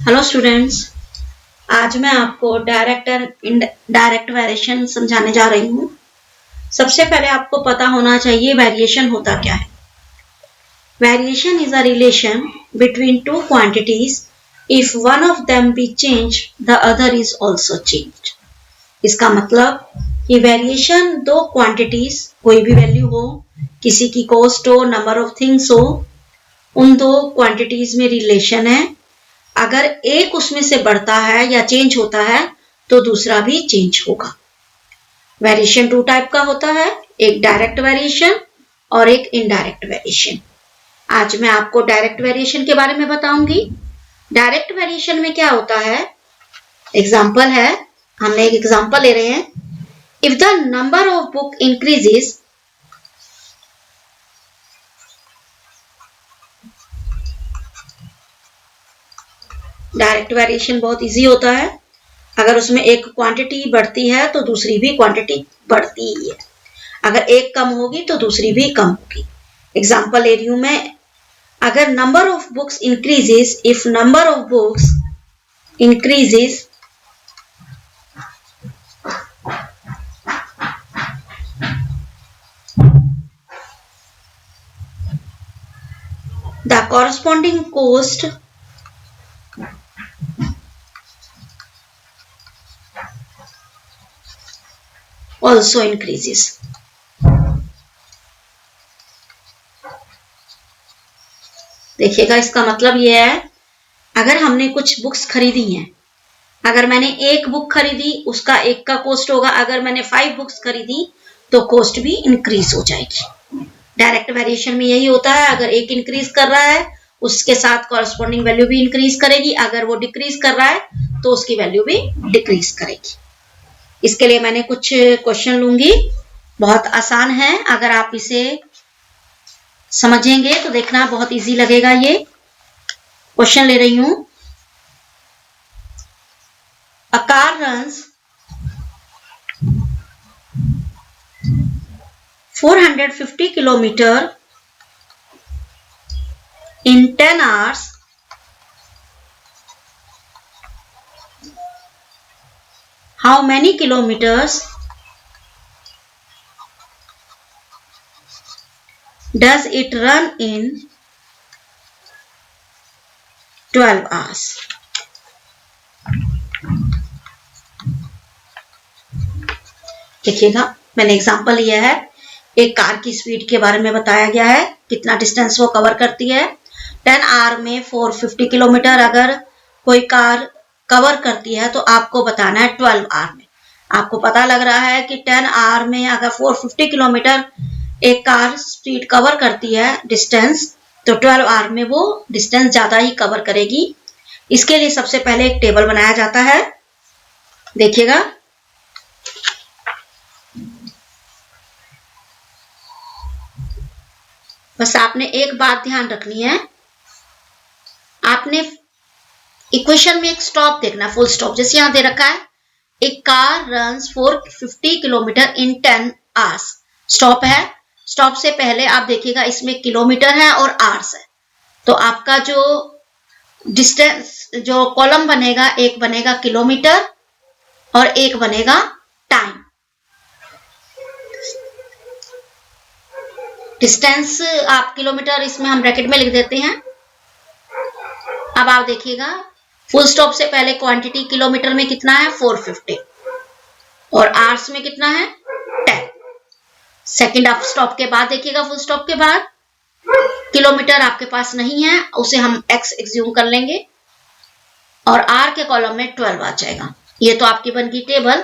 Hello students, आज मैं आपको डायरेक्ट एंड इनडायरेक्ट वेरिएशन समझाने जा रही हूँ। सबसे पहले आपको पता होना चाहिए वेरिएशन होता क्या है। Variation is a relation between two quantities if one of them be change the other is also change. इसका मतलब कि वेरिएशन दो क्वांटिटीज, कोई भी वैल्यू हो, किसी की कॉस्ट हो, नंबर ऑफ थिंग्स हो, उन दो क्वांटिटीज में रिलेशन है। अगर एक उसमें से बढ़ता है या चेंज होता है तो दूसरा भी चेंज होगा। वेरिएशन टू टाइप का होता है, एक डायरेक्ट वेरिएशन और एक इनडायरेक्ट वेरिएशन। आज मैं आपको डायरेक्ट वेरिएशन के बारे में बताऊंगी। डायरेक्ट वेरिएशन में क्या होता है, एग्जाम्पल है, हमने एक एग्जाम्पल ले रहे हैं। If the number of book increases, direct variation बहुत इजी होता है। अगर उसमें एक क्वांटिटी बढ़ती है तो दूसरी भी क्वांटिटी बढ़ती ही है। अगर एक कम होगी तो दूसरी भी कम होगी। एग्जांपल ले रही हूं मैं, अगर number of books increases, if number of books increases the corresponding cost also increases। देखिएगा, इसका मतलब यह है, अगर हमने कुछ बुक्स खरीदी हैं, अगर मैंने एक बुक खरीदी उसका एक का कॉस्ट होगा, अगर मैंने 5 बुक्स खरीदी तो कॉस्ट भी इंक्रीज हो जाएगी। डायरेक्ट वेरिएशन में यही होता है, अगर एक इंक्रीज कर रहा है उसके साथ कॉरस्पॉन्डिंग वैल्यू भी इंक्रीज करेगी, अगर वो डिक्रीज कर रहा है तो उसकी वैल्यू भी डिक्रीज करेगी। इसके लिए मैंने कुछ क्वेश्चन लूंगी, बहुत आसान है। अगर आप इसे समझेंगे तो देखना बहुत इजी लगेगा। ये क्वेश्चन ले रही हूं, a car runs 450 kilometre in 10 hours how many kilometers does it run in 12 hours? देखिएगा, मैंने एग्जांपल लिया है, एक कार की स्पीड के बारे में बताया गया है, कितना डिस्टेंस वो कवर करती है। 10 आवर में 450 किलोमीटर अगर कोई कार कवर करती है तो आपको बताना है 12 आवर में। आपको पता लग रहा है कि 10 आवर में अगर 450 किलोमीटर एक कार स्पीड कवर करती है डिस्टेंस, तो 12 आवर में वो डिस्टेंस ज्यादा ही कवर करेगी। इसके लिए सबसे पहले एक टेबल बनाया जाता है। देखिएगा, बस आपने एक बात ध्यान रखनी है, आपने इक्वेशन में एक स्टॉप देखना, फुल स्टॉप, जैसे यहां दे रखा है, एक कार रन्स 450 किलोमीटर इन 10 आवर्स। स्टॉप है, स्टॉप से पहले आप देखिएगा इसमें किलोमीटर है और आवर्स है। तो आपका जो डिस्टेंस, जो कॉलम बनेगा, एक बनेगा किलोमीटर और एक बनेगा टाइम। डिस्टेंस आप किलोमीटर इसमें हम ब्रैकेट में लिख देते हैं। अब आप देखिएगा, फुल स्टॉप से पहले क्वांटिटी किलोमीटर में कितना है 450 और आवर्स में कितना है 10। सेकंड आप स्टॉप के बाद देखिएगा, फुल स्टॉप के बाद किलोमीटर आपके पास नहीं है, उसे हम x एज्यूम कर लेंगे और r के कॉलम में 12 आ जाएगा। ये तो आपकी बन गई टेबल।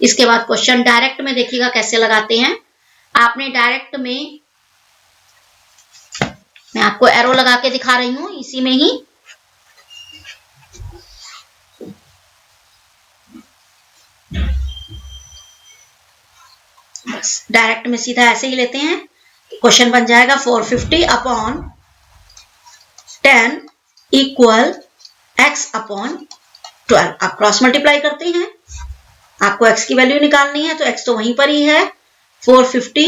इसके बाद क्वेश्चन डायरेक्ट में देखिएगा कैसे लगाते हैं। आपने डायरेक्ट में, मैं आपको एरो लगा के दिखा रही हूं इसी में ही, बस डायरेक्ट में सीधा ऐसे ही लेते हैं। क्वेश्चन बन जाएगा 450 अपॉन 10 इक्वल x अपॉन 12। आप क्रॉस मल्टीप्लाई करते हैं, आपको x की वैल्यू निकालनी है तो x तो वहीं पर ही है। 450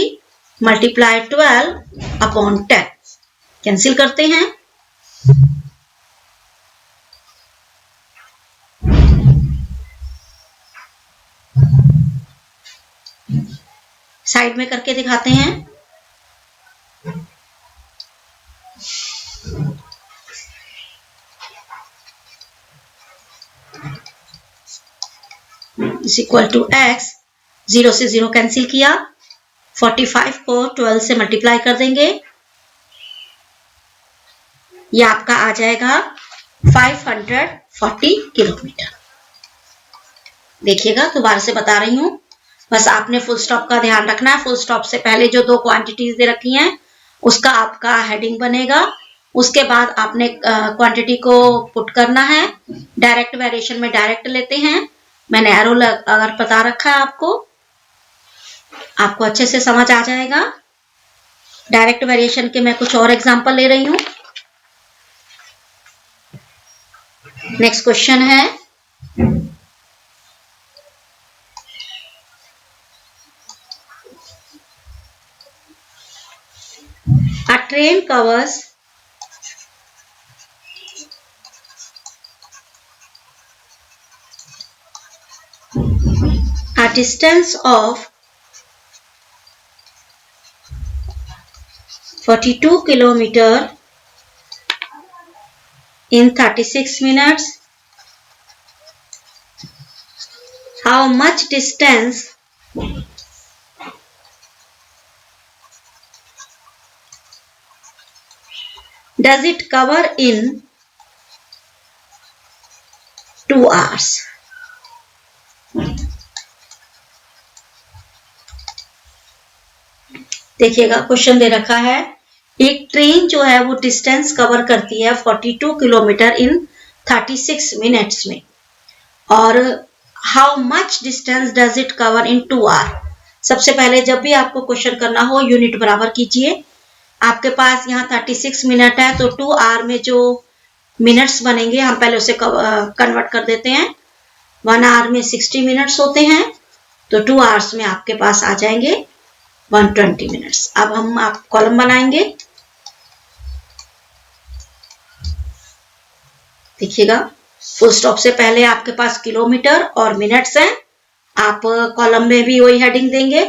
मल्टीप्लाई 12 अपॉन 10। कैंसिल करते हैं। साइड में करके दिखाते हैं। इज इक्वल टू x, 0 से 0 कैंसिल किया, 45 को 12 से मल्टीप्लाई कर देंगे, ये आपका आ जाएगा 540 किलोमीटर। देखिएगा, दोबारा से बता रही हूं, बस आपने फुल स्टॉप का ध्यान रखना है। फुल स्टॉप से पहले जो दो क्वांटिटीज दे रखी हैं उसका आपका हेडिंग बनेगा, उसके बाद आपने क्वांटिटी को पुट करना है। डायरेक्ट वेरिएशन में डायरेक्ट लेते हैं, मैंने एरो अगर बता रखा है आपको अच्छे से समझ आ जाएगा। डायरेक्ट वेरिएशन के मैं कुछ और एग्जांपल ले रही हूं। नेक्स्ट क्वेश्चन है, a train covers a distance of 42 kilometer in 36 minutes. How much distance does it cover in 2 hours? देखिएगा, क्वेश्चन दे रखा है, एक ट्रेन जो है वो डिस्टेंस कवर करती है 42 किलोमीटर इन 36 मिनट्स में, और how much distance does it cover in 2 hour. सबसे पहले जब भी आपको क्वेश्चन करना हो यूनिट बराबर कीजिए। आपके पास यहाँ 36 मिनट है, तो 2 आवर में जो मिनट्स बनेंगे हम पहले उसे कन्वर्ट कर देते हैं। 1 आवर में 60 मिनट्स होते हैं, तो 2 आवर्स में आपके पास आ जाएंगे 120 मिनट्स। अब हम आप कॉलम बनाएंगे। देखिएगा, फुल स्टॉप से पहले आपके पास किलोमीटर और मिनट्स हैं, आप कॉलम में भी वही हेडिंग देंगे,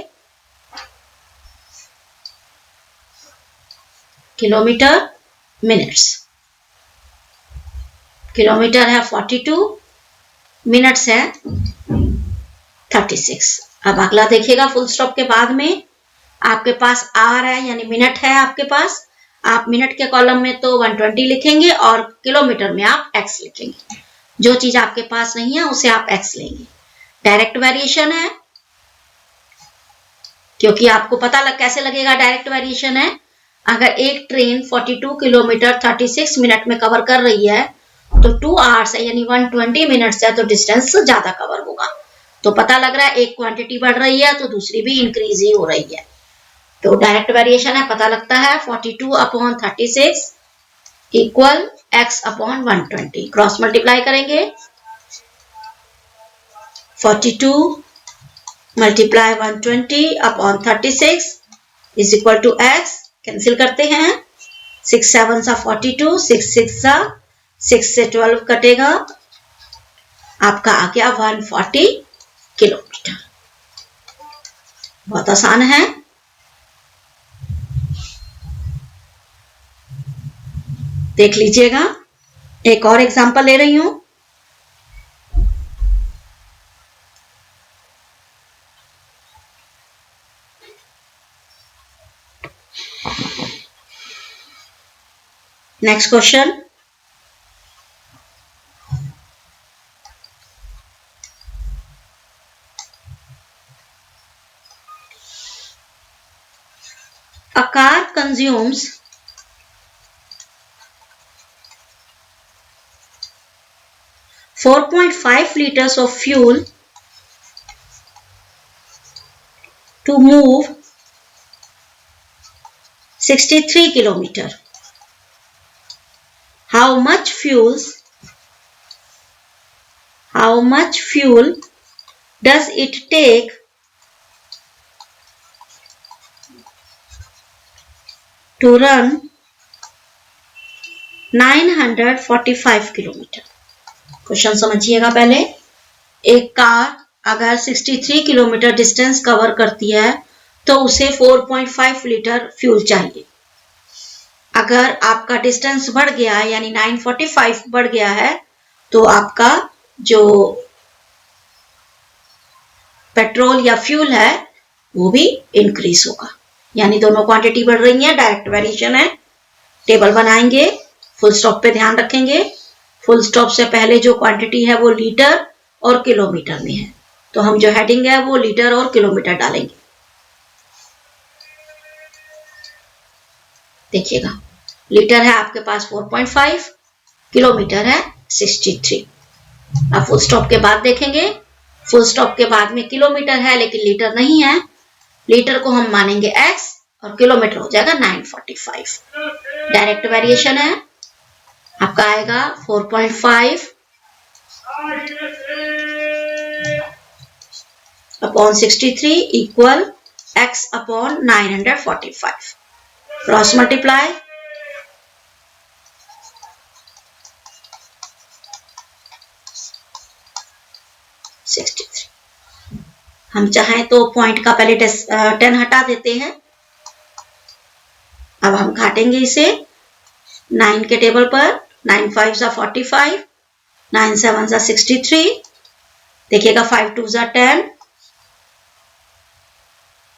किलोमीटर मिनट्स। किलोमीटर है 42, मिनट्स है 36। अब अगला देखिएगा, फुल स्टॉप के बाद में आपके पास आर है, यानी मिनट है आपके पास। आप मिनट के कॉलम में तो 120 लिखेंगे और किलोमीटर में आप x लिखेंगे। जो चीज आपके पास नहीं है उसे आप x लेंगे। डायरेक्ट वेरिएशन है, क्योंकि आपको पता कैसे लगेगा डायरेक्ट वेरिएशन है। अगर एक ट्रेन 42 किलोमीटर 36 मिनट में कवर कर रही है तो 2 आवर्स है, यानी 120 मिनट्स है, तो डिस्टेंस ज्यादा कवर होगा। तो पता लग रहा है एक क्वांटिटी बढ़ रही है तो दूसरी भी इंक्रीज ही हो रही है। तो डायरेक्ट वेरिएशन है, पता लगता है 42 upon 36 equal x upon 120। Cross multiply करेंगे, 42 multiply 120 upon 36 is equal to x। Cancel करते हैं, 6 7 सा 42, 6 6 सा 6 से 12 कटेगा, आपका आ गया 140 किलोमीटर। बहुत आसान है। देख लीजिएगा, एक और एग्जांपल ले रही हूं। Next question, a car consumes 4.5 liters of fuel to move 63 kilometer. How much fuel does it take to run 945 kilometre. Question समझिएगा पहले। एक कार अगर 63 किलोमीटर डिस्टेंस कवर करती है तो उसे 4.5 लीटर फ्यूल चाहिए। अगर आपका डिस्टेंस बढ़ गया है यानी 945 बढ़ गया है तो आपका जो पेट्रोल या फ्यूल है वो भी इंक्रीज होगा। यानी दोनों क्वांटिटी बढ़ रही है, डायरेक्ट वेरिएशन है। टेबल बनाएंगे, फुल स्टॉप पे ध्यान रखेंगे। फुल स्टॉप से पहले जो क्वांटिटी है वो लीटर और किलोमीटर में है, तो हम जो हेडिंग है वो लीटर और किलोमीटर डालेंगे। देखिएगा, लीटर है आपके पास 4.5, किलोमीटर है 63। अब फुल स्टॉप के बाद देखेंगे, फुल स्टॉप के बाद में किलोमीटर है लेकिन लीटर नहीं है। लीटर को हम मानेंगे x और किलोमीटर हो जाएगा 945। डायरेक्ट वेरिएशन है, आपका आएगा 4.5 upon 63 equal x upon 945। Cross multiply, हम चाहें तो पॉइंट का पहले 10 हटा देते हैं। अब हम काटेंगे इसे 9 के टेबल पर। 9 5 जा 45, 9 7 जा 63। देखिएगा 5 2 जा 10।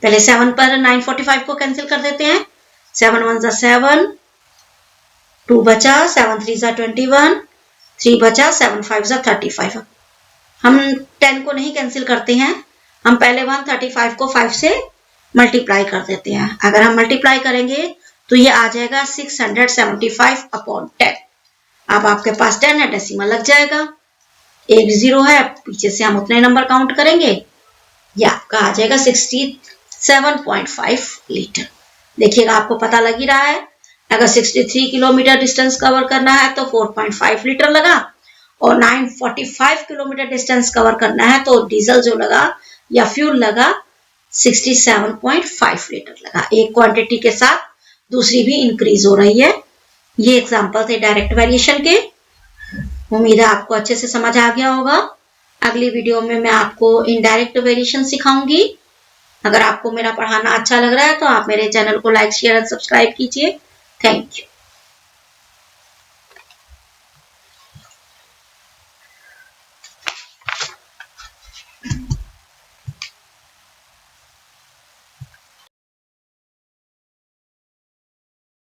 पहले 7 पर 945 को कैंसिल कर देते हैं। 7 1 जा 7, 2 बचा, 7 3 जा 21, 3 बचा, 7 5 जा 35। हम 10 को नहीं कैंसिल करते हैं, हम पहले 135 को 5 से मल्टीप्लाई कर देते हैं। अगर हम मल्टीप्लाई करेंगे तो ये आ जाएगा 675 अपॉन 10। अब आपके पास 10 है, डेसिमल लग जाएगा। एक 0 है, पीछे से हम उतने नंबर काउंट करेंगे। ये आपका आ जाएगा 67.5 लीटर। देखिएगा, आपको पता लग ही रहा है। अगर 63 किलोमीटर डिस्टेंस कवर करना है तो 4.5 लीटर लगा, और 945 किलोमीटर डिस्टेंस कवर करना है तो डीजल जो लगा या फ्यूल लगा 67.5 लीटर लगा। एक क्वांटिटी के साथ दूसरी भी इंक्रीज हो रही है। ये एग्जांपल थे डायरेक्ट वेरिएशन के। उम्मीद है आपको अच्छे से समझ आ गया होगा। अगली वीडियो में मैं आपको इनडायरेक्ट वेरिएशन सिखाऊंगी। अगर आपको मेरा पढ़ाना अच्छा लग रहा है तो आप मेरे चैनल को लाइक, शेयर एंड सब्सक्राइब कीजिए। Thank you.